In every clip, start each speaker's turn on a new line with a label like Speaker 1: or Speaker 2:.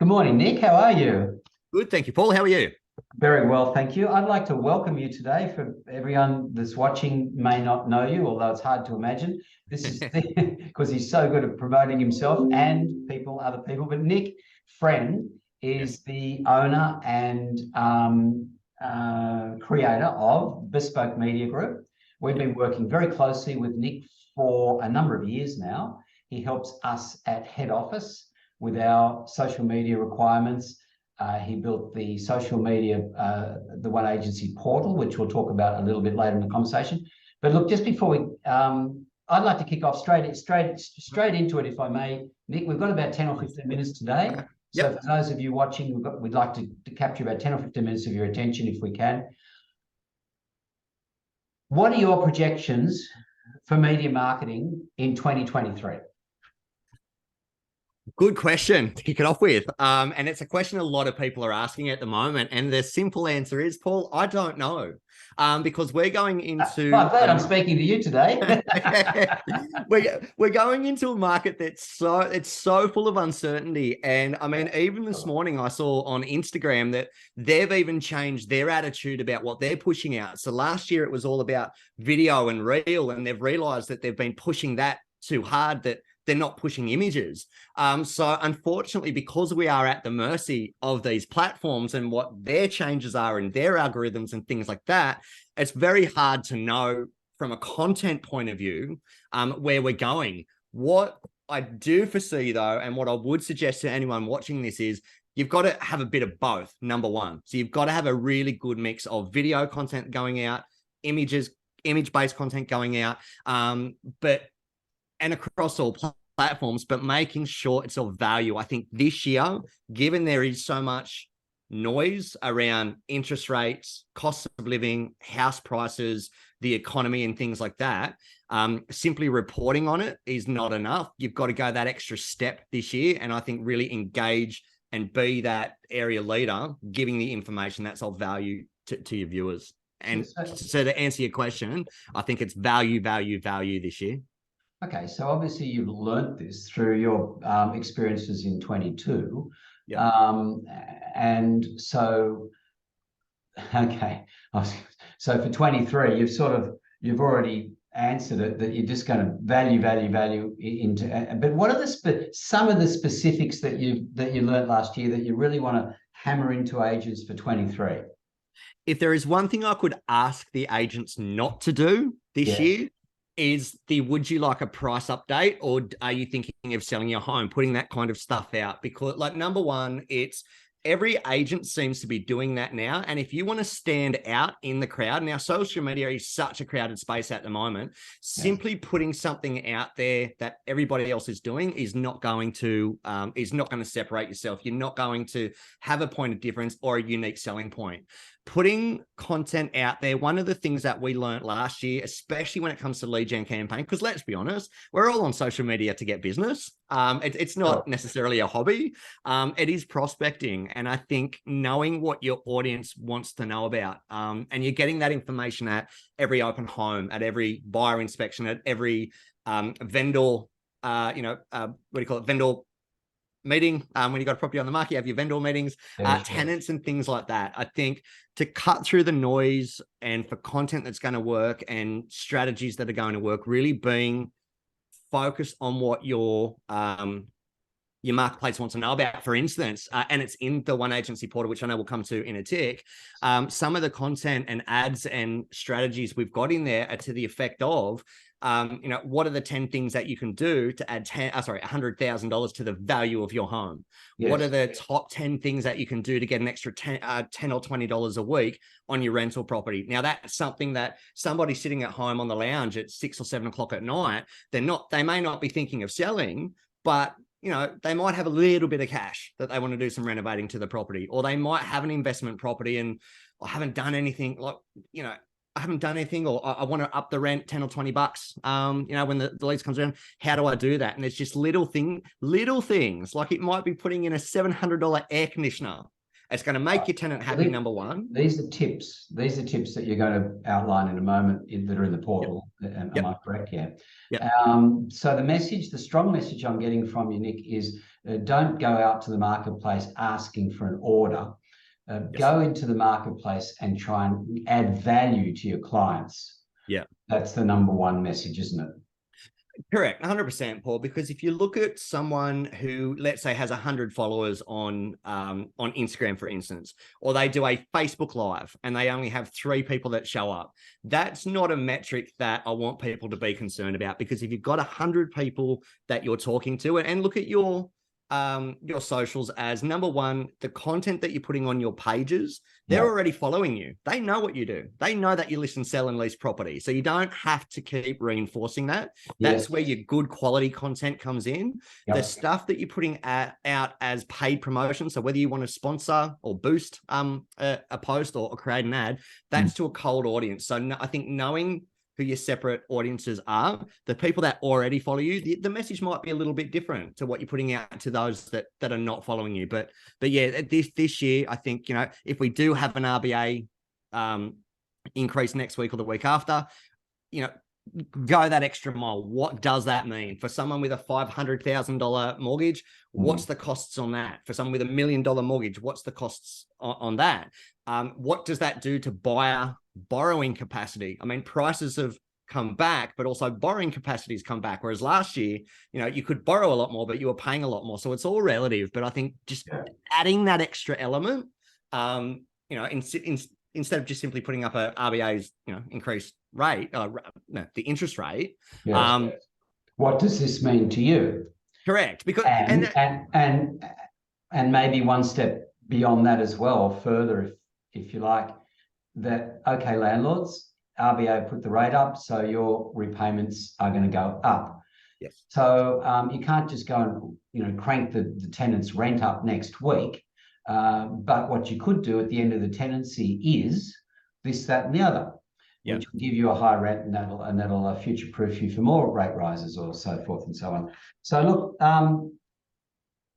Speaker 1: Good morning, Nick. How are you?
Speaker 2: Good, thank you, Paul. How are you?
Speaker 1: Very well, thank you. I'd like to welcome you today. For everyone that's watching may not know you, although it's hard to imagine. This is because he's so good at promoting himself and other people. But Nick Fren
Speaker 2: Yes.
Speaker 1: is the owner and creator of Bespoke Media Group. We've
Speaker 2: Yep.
Speaker 1: been working very closely with Nick for a number of years now. He helps us at head office with our social media requirements. He built the social media, the One Agency portal, which we'll talk about a little bit later in the conversation. But look, just before I'd like to kick off straight into it, if I may, Nick. We've got about 10 or 15 minutes today.
Speaker 2: Okay.
Speaker 1: So
Speaker 2: Yep.
Speaker 1: for those of you watching, we'd like to capture about 10 or 15 minutes of your attention if we can. What are your projections for media marketing in 2023?
Speaker 2: Good question to kick it off with. And it's a question a lot of people are asking at the moment. And the simple answer is, Paul, I don't know. Because we're going into
Speaker 1: I'm glad I'm speaking to you today.
Speaker 2: we're going into a market that's so full of uncertainty. And I mean, even this morning I saw on Instagram that they've even changed their attitude about what they're pushing out. So last year it was all about video and reel, and they've realized that they've been pushing that too hard, that they're not pushing images. So unfortunately, because we are at the mercy of these platforms and what their changes are in their algorithms and things like that, it's very hard to know from a content point of view where we're going. What I do foresee though, and what I would suggest to anyone watching this is, you've got to have a bit of both, number one. So you've got to have a really good mix of video content going out, image-based content going out, and across all platforms, but making sure it's of value. I think this year, given there is so much noise around interest rates, costs of living, house prices, the economy and things like that, simply reporting on it is not enough. You've got to go that extra step this year, and I think really engage and be that area leader, giving the information that's of value to your viewers. And so to answer your question, I think it's value this year.
Speaker 1: Okay, so obviously you've learnt this through your experiences in 22.
Speaker 2: Yep.
Speaker 1: And so, okay, so for 23, you've already answered it, that you're just going to value into. But what are some of the specifics that you learnt last year that you really want to hammer into agents for 23?
Speaker 2: If there is one thing I could ask the agents not to do this year, is would you like a price update, or are you thinking of selling your home, putting that kind of stuff out? Because like, number one, it's every agent seems to be doing that now. And if you want to stand out in the crowd, now social media is such a crowded space at the moment, simply putting something out there that everybody else is doing is not going to separate yourself. You're not going to have a point of difference or a unique selling point. Putting content out there, one of the things that we learned last year, especially when it comes to lead gen campaign, because let's be honest, we're all on social media to get business. It's not necessarily a hobby. It is prospecting. And I think knowing what your audience wants to know about, and you're getting that information at every open home, at every buyer inspection, at every vendor, vendor meeting. When you got a property on the market, you have your vendor meetings, tenants and things like that. I think to cut through the noise and for content that's going to work and strategies that are going to work, really being focused on what your marketplace wants to know about, for instance, and it's in the One Agency portal, which I know we'll come to in a tick. Some of the content and ads and strategies we've got in there are to the effect of, what are the 10 things that you can do to add $100,000 to the value of your home? Yes. What are the top 10 things that you can do to get an extra $10 or $20 a week on your rental property? Now, that's something that somebody sitting at home on the lounge at 6 or 7 o'clock at night, they may not be thinking of selling, but they might have a little bit of cash that they want to do some renovating to the property, or they might have an investment property and I haven't done anything, or I want to up the rent 10 or 20 bucks. When the lease comes around, how do I do that? And it's just little things, like it might be putting in a $700 air conditioner It's going to make your tenant happy, number one.
Speaker 1: These are tips. These are tips that you're going to outline in a moment that are in the portal. Yep. Am I correct? Yeah.
Speaker 2: Yep.
Speaker 1: So the strong message I'm getting from you, Nick, is don't go out to the marketplace asking for an order. Go into the marketplace and try and add value to your clients.
Speaker 2: Yeah.
Speaker 1: That's the number one message, isn't it?
Speaker 2: Correct, 100%, Paul, because if you look at someone who, let's say, has 100 followers on Instagram, for instance, or they do a Facebook Live and they only have 3 people that show up, that's not a metric that I want people to be concerned about, because if you've got 100 people that you're talking to, and look at your socials as, number one, the content that you're putting on your pages, they're already following you. They know what you do. They know that you listen, sell, and lease property. So you don't have to keep reinforcing that. That's where your good quality content comes in. The stuff that you're putting out as paid promotion. So whether you want to sponsor or boost a post or create an ad, that's to a cold audience. So I think knowing who your separate audiences are, the people that already follow you, the message might be a little bit different to what you're putting out to those that are not following you. But yeah, this year, I think, if we do have an RBA increase next week or the week after, go that extra mile. What does that mean for someone with a $500,000 mortgage? What's the costs on that? For someone with $1 million mortgage, what's the costs on that? What does that do to buyer borrowing capacity? I mean, prices have come back, but also borrowing capacities come back. Whereas last year, you could borrow a lot more, but you were paying a lot more. So it's all relative. But I think just adding that extra element, instead of just simply putting up a RBA's, increased rate, the interest rate.
Speaker 1: What does this mean to you?
Speaker 2: Correct. Because
Speaker 1: and maybe one step beyond that as well, further, if you like, that, okay, landlords, RBA put the rate up, so your repayments are going to go up.
Speaker 2: Yes.
Speaker 1: So you can't just go and crank the tenant's rent up next week. But what you could do at the end of the tenancy is this, that, and the other, which will give you a high rent, and that'll future-proof you for more rate rises, or so forth and so on. So look,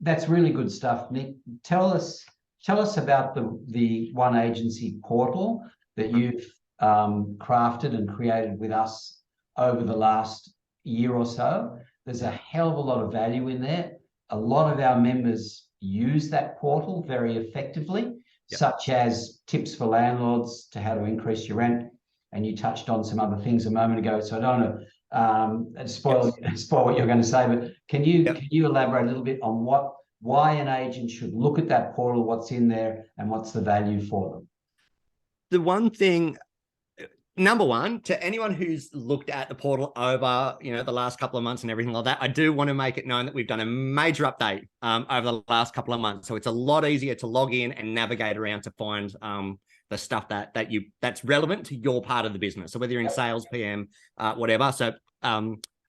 Speaker 1: that's really good stuff, Nick. Tell us about the One Agency portal that you've crafted and created with us over the last year or so. There's a hell of a lot of value in there. A lot of our members use that portal very effectively, such as tips for landlords to how to increase your rent. And you touched on some other things a moment ago, so I don't want to spoil what you're going to say, but can you elaborate a little bit on why an agent should look at that portal, what's in there, and what's the value for them?
Speaker 2: The one thing, number one, to anyone who's looked at the portal over, the last couple of months and everything like that, I do want to make it known that we've done a major update over the last couple of months. So it's a lot easier to log in and navigate around to find the stuff that's relevant to your part of the business. So whether you're in sales, PM, whatever. So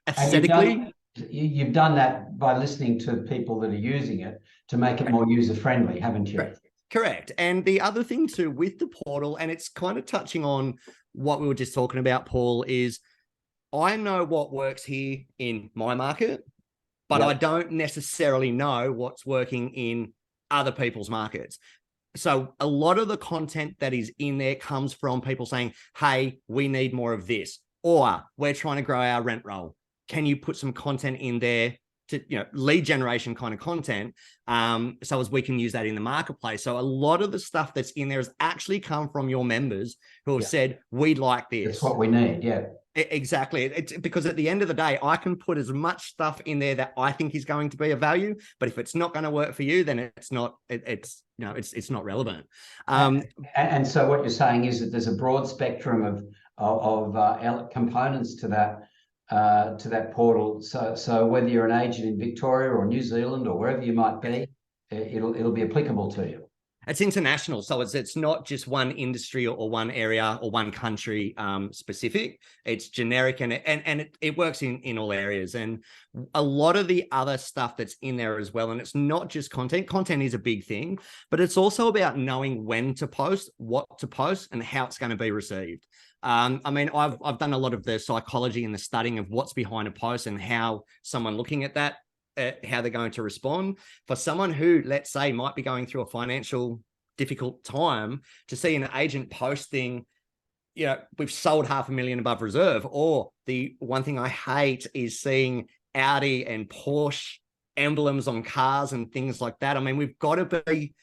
Speaker 2: aesthetically,
Speaker 1: you've done that by listening to people that are using it to make it more user-friendly, haven't you?
Speaker 2: Correct. And the other thing too with the portal, and it's kind of touching on what we were just talking about, Paul, is I know what works here in my market, but I don't necessarily know what's working in other people's markets. So a lot of the content that is in there comes from people saying, hey, we need more of this, or we're trying to grow our rent roll. Can you put some content in there to, lead generation kind of content, so as we can use that in the marketplace? So a lot of the stuff that's in there has actually come from your members who have said, we like this.
Speaker 1: That's what we need,
Speaker 2: Exactly. It's because at the end of the day, I can put as much stuff in there that I think is going to be of value, but if it's not going to work for you, then it's not relevant.
Speaker 1: And so what you're saying is that there's a broad spectrum of components to that portal. So whether you're an agent in Victoria or New Zealand or wherever you might be, it'll be applicable to you.
Speaker 2: It's international, so it's not just one industry or one area or one country specific. It's generic, and it works in all areas. And a lot of the other stuff that's in there as well. And it's not just content. Content is a big thing, but it's also about knowing when to post, what to post, and how it's going to be received. I mean, I've done a lot of the psychology and the studying of what's behind a post and how someone looking at that, how they're going to respond. For someone who, let's say, might be going through a financial difficult time to see an agent posting, you know, we've sold 500,000 above reserve. Or the one thing I hate is seeing Audi and Porsche emblems on cars and things like that. I mean, we've got to be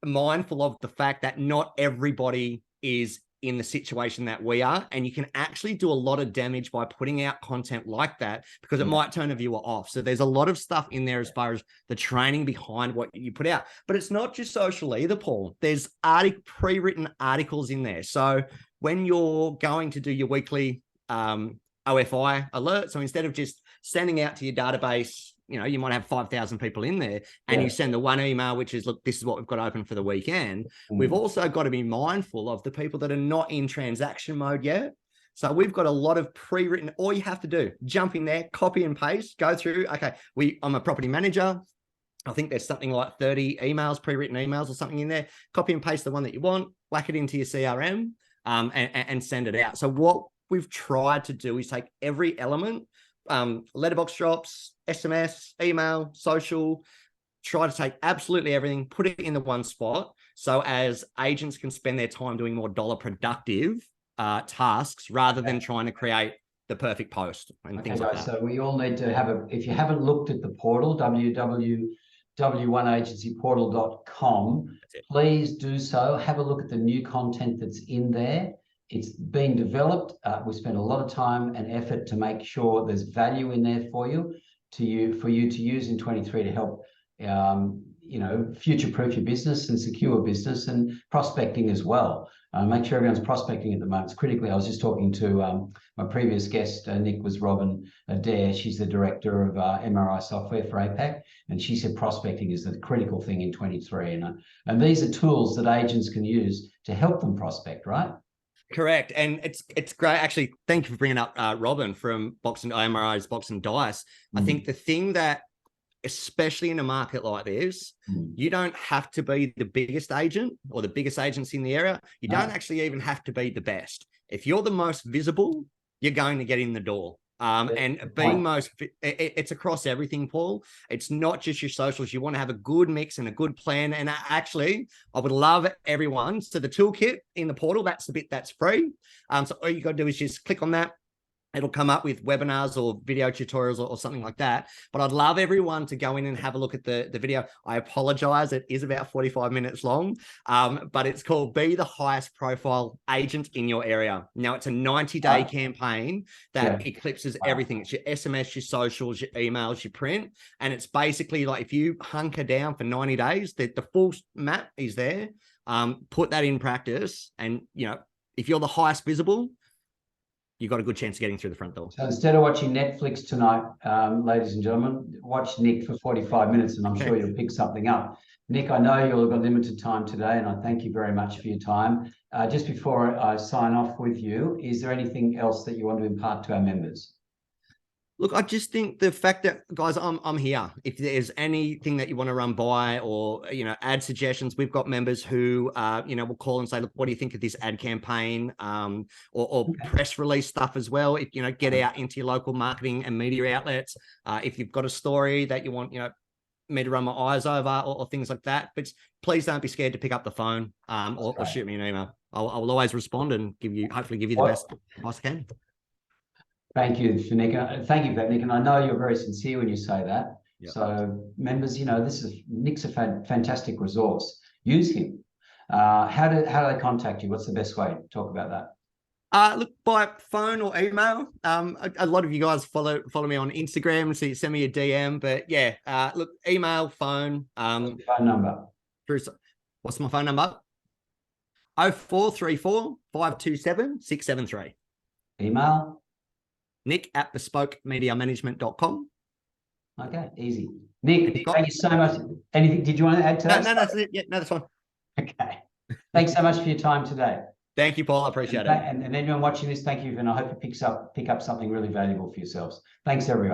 Speaker 2: mindful of the fact that not everybody is in the situation that we are, and you can actually do a lot of damage by putting out content like that, because it might turn a viewer off. So there's a lot of stuff in there as far as the training behind what you put out, but it's not just social either, Paul. There's pre-written articles in there. So when you're going to do your weekly OFI alert, so instead of just sending out to your database, you know, you might have 5,000 people in there, and you send the one email, which is, look, this is what we've got open for the weekend. We've also got to be mindful of the people that are not in transaction mode yet. So we've got a lot of pre-written. All you have to do, jump in there, copy and paste, go through. Okay, I'm a property manager. I think there's something like 30 emails, pre-written emails or something in there. Copy and paste the one that you want, whack it into your CRM, and send it out. So what we've tried to do is take every element, letterbox drops, SMS, email, social, try to take absolutely everything, put it in the one spot, so as agents can spend their time doing more dollar productive tasks rather than trying to create the perfect post and things like that.
Speaker 1: So we all need to have if you haven't looked at the portal, www.w1agencyportal.com, please do so. Have a look at the new content that's in there. It's being developed. We spent a lot of time and effort to make sure there's value in there for you to use in 23 to help, you know, future-proof your business and secure business, and prospecting as well. Make sure everyone's prospecting at the moment. It's critically. I was just talking to my previous guest, Nick, was Robin Adair. She's the director of MRI software for APAC, and she said prospecting is the critical thing in 23. And these are tools that agents can use to help them prospect, right?
Speaker 2: Correct. And it's great. Actually, thank you for bringing up Robin from MRI's Box and Dice. I think the thing that, especially in a market like this, you don't have to be the biggest agent or the biggest agency in the area. You don't actually even have to be the best. If you're the most visible, you're going to get in the door. And being it's across everything, Paul. It's not just your socials. You want to have a good mix and a good plan. And actually, I would love everyone. So the toolkit in the portal, that's the bit that's free. So all you got to do is just click on that. It'll come up with webinars or video tutorials or something like that. But I'd love everyone to go in and have a look at the video. I apologize. It is about 45 minutes long, but it's called Be the Highest Profile Agent in Your Area. Now, it's a 90-day campaign that eclipses everything. It's your SMS, your socials, your emails, your print. And it's basically like, if you hunker down for 90 days, the full map is there. Put that in practice. And, you know, if you're the highest visible, you've got a good chance of getting through the front door. So
Speaker 1: instead of watching Netflix tonight, ladies and gentlemen, watch Nick for 45 minutes and I'm sure you'll pick something up. Nick, I know you've got limited time today and I thank you very much for your time. Just before I sign off with you, is there anything else that you want to impart to our members?
Speaker 2: Look, I just think the fact that, guys, I'm here. If there's anything that you want to run by or, you know, ad suggestions, we've got members who, you know, will call and say, look, what do you think of this ad campaign, or press release stuff as well? If, you know, get out into your local marketing and media outlets. If you've got a story that you want, you know, me to run my eyes over or things like that, but please don't be scared to pick up the phone or shoot me an email. I will always respond and hopefully give you the best advice I can.
Speaker 1: Thank you, Nick. Thank you for that, Nick. And I know you're very sincere when you say that. Yep. So members, you know, Nick's a fantastic resource. Use him. How do they contact you? What's the best way? Talk about that.
Speaker 2: Look, by phone or email. A lot of you guys follow me on Instagram, so you send me a DM. But yeah, look, email, phone.
Speaker 1: What's your phone number?
Speaker 2: What's my phone number? 0434 527 673.
Speaker 1: Email?
Speaker 2: Nick@BespokeMediaManagement.com.
Speaker 1: Okay, easy. Nick, thank you so much. Anything? Did you want to add to that?
Speaker 2: No, that's it. Yeah, no, that's fine.
Speaker 1: Okay. Thanks so much for your time today.
Speaker 2: Thank you, Paul. I appreciate it.
Speaker 1: And anyone watching this, thank you. And I hope you pick up something really valuable for yourselves. Thanks, everyone.